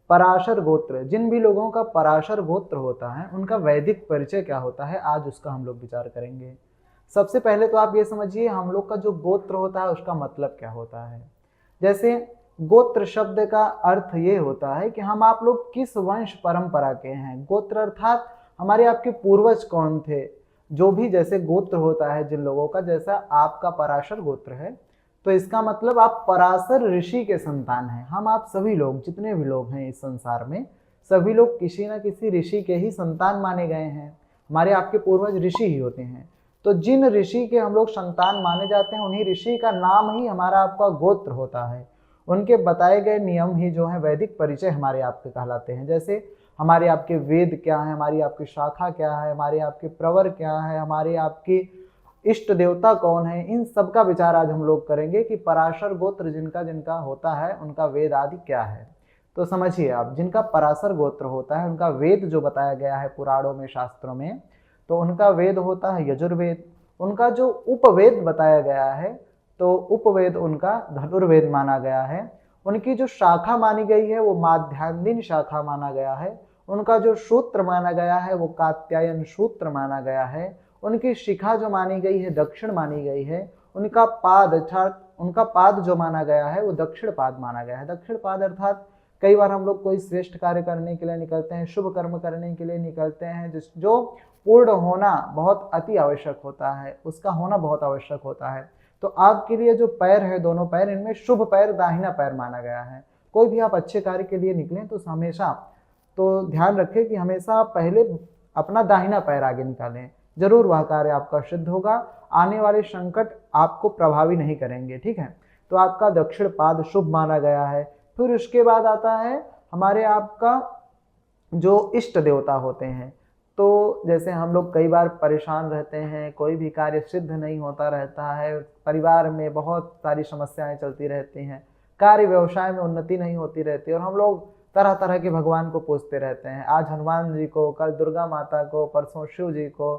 पराशर गोत्र, जिन भी लोगों का पराशर गोत्र होता है उनका वैदिक परिचय क्या होता है, आज उसका हम लोग विचार करेंगे। सबसे पहले तो आप ये समझिए हम लोग का जो गोत्र होता है उसका मतलब क्या होता है। जैसे गोत्र शब्द का अर्थ ये होता है कि हम आप लोग किस वंश परंपरा के हैं। गोत्र अर्थात हमारे आपके पूर्वज कौन थे, जो भी जैसे गोत्र होता है जिन लोगों का, जैसा आपका पराशर गोत्र है तो इसका मतलब आप पराशर ऋषि के संतान हैं। हम आप सभी लोग जितने भी लोग हैं इस संसार में, सभी लोग किसी न किसी ऋषि के ही संतान माने गए हैं। हमारे आपके पूर्वज ऋषि ही होते हैं। तो जिन ऋषि के हम लोग संतान माने जाते हैं उन्हीं ऋषि का नाम ही हमारा आपका गोत्र होता है। उनके बताए गए नियम ही जो है वैदिक परिचय हमारे आपके कहलाते हैं। जैसे हमारे आपके वेद क्या है, हमारी आपकी शाखा क्या है, हमारे आपके प्रवर क्या है, हमारे आपकी इष्ट देवता कौन है, इन सब का विचार आज हम लोग करेंगे कि पराशर गोत्र जिनका जिनका होता है उनका वेद आदि क्या है। तो समझिए आप, जिनका पराशर गोत्र होता है उनका वेद जो बताया गया है पुराणों में शास्त्रों में, तो उनका वेद होता है यजुर्वेद। उनका जो उपवेद बताया गया है तो उपवेद उनका धनुर्वेद माना गया है। उनकी जो शाखा मानी गई है वो माध्यान्दिन शाखा माना गया है। उनका जो सूत्र माना गया है वो कात्यायन सूत्र माना गया है। उनकी शिखा जो मानी गई है दक्षिण मानी गई है। उनका पाद अर्थात उनका पाद जो माना गया है वो दक्षिण पाद माना गया है। दक्षिण पाद अर्थात कई बार हम लोग कोई श्रेष्ठ कार्य करने के लिए निकलते हैं, शुभ कर्म करने के लिए निकलते हैं, जो पूर्ण होना बहुत अति आवश्यक होता है, उसका होना बहुत आवश्यक होता है। तो आपके लिए जो पैर है, दोनों पैर, इनमें शुभ पैर दाहिना पैर माना गया है। कोई भी आप अच्छे कार्य के लिए निकलें तो हमेशा तो ध्यान रखें कि हमेशा पहले अपना दाहिना पैर आगे निकालें, जरूर वह कार्य आपका सिद्ध होगा। आने वाले संकट आपको प्रभावी नहीं करेंगे, ठीक है। तो आपका दक्षिण पाद शुभ माना गया है। फिर उसके बाद आता है हमारे आपका जो इष्ट देवता होते हैं। तो जैसे हम लोग कई बार परेशान रहते हैं, कोई भी कार्य सिद्ध नहीं होता रहता है, परिवार में बहुत सारी समस्याएं चलती रहती हैं, कार्य व्यवसाय में उन्नति नहीं होती रहती, और हम लोग तरह तरह के भगवान को पूजते रहते हैं। आज हनुमान जी को, कल दुर्गा माता को, परसों शिव जी को,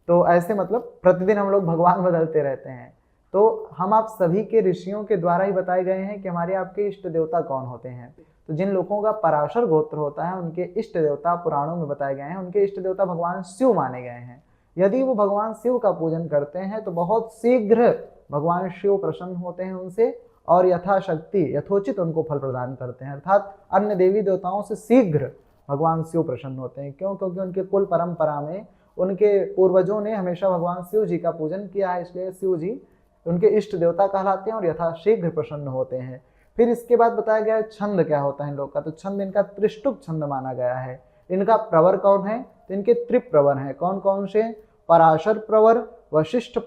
तो ऐसे मतलब प्रतिदिन हम लोग भगवान बदलते रहते हैं। तो हम आप सभी के ऋषियों के द्वारा ही बताए गए हैं कि हमारे आपके इष्ट देवता कौन होते हैं। तो जिन लोगों का पराशर गोत्र होता है उनके इष्ट देवता पुराणों में बताए गए हैं। उनके इष्ट देवता भगवान शिव माने गए हैं। यदि वो भगवान शिव का पूजन करते हैं तो बहुत शीघ्र भगवान शिव प्रसन्न होते हैं उनसे, और यथाशक्ति यथोचित उनको फल प्रदान करते हैं। अर्थात अन्य देवी देवताओं से शीघ्र भगवान शिव प्रसन्न होते हैं। क्यों? क्योंकि उनके कुल परंपरा में उनके पूर्वजों ने हमेशा भगवान शिव जी का पूजन किया है, इसलिए शिव जी उनके इष्ट देवता कहलाते हैं और यथाशीघ्र प्रसन्न होते हैं। फिर इसके बाद बताया गया है छंद क्या होता है इन लोग का। तो छंद इनका त्रिष्टुप छंद माना गया है। इनका प्रवर कौन है? तो इनके त्रिप्रवर हैं। कौन कौन से? पराशर प्रवर, वशिष्ठ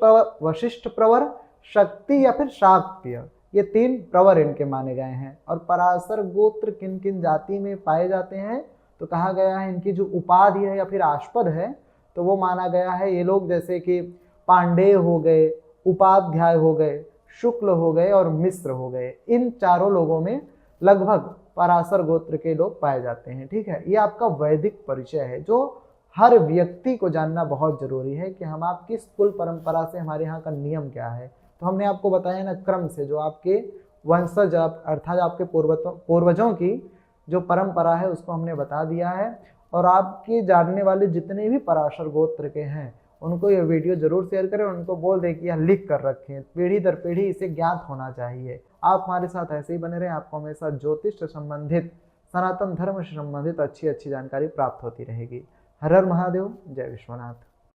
प्रवर, शक्ति या फिर शाक्य, ये 3 प्रवर इनके माने गए हैं। और पराशर गोत्र किन किन जाति में पाए जाते हैं तो कहा गया है इनकी जो उपाधि है या फिर आस्पद है तो वो माना गया है ये लोग जैसे कि पांडेय हो गए, उपाध्याय हो गए, शुक्ल हो गए और मिश्र हो गए। इन चारों लोगों में लगभग पराशर गोत्र के लोग पाए जाते हैं, ठीक है। ये आपका वैदिक परिचय है जो हर व्यक्ति को जानना बहुत जरूरी है कि हम आप किस कुल परंपरा से, हमारे यहाँ का नियम क्या है। तो हमने आपको बताया ना क्रम से, जो आपके वंशज अर्थात आपके पूर्वजों की जो परंपरा है उसको हमने बता दिया है। और आपके जानने वाले जितने भी पराशर गोत्र के हैं उनको ये वीडियो जरूर शेयर करें, उनको बोल दें कि यह लिख कर रखें, पीढ़ी दर पीढ़ी इसे ज्ञात होना चाहिए। आप हमारे साथ ऐसे ही बने रहें, आपको हमेशा ज्योतिष से संबंधित, सनातन धर्म से संबंधित अच्छी अच्छी जानकारी प्राप्त होती रहेगी। हर हर महादेव, जय विश्वनाथ।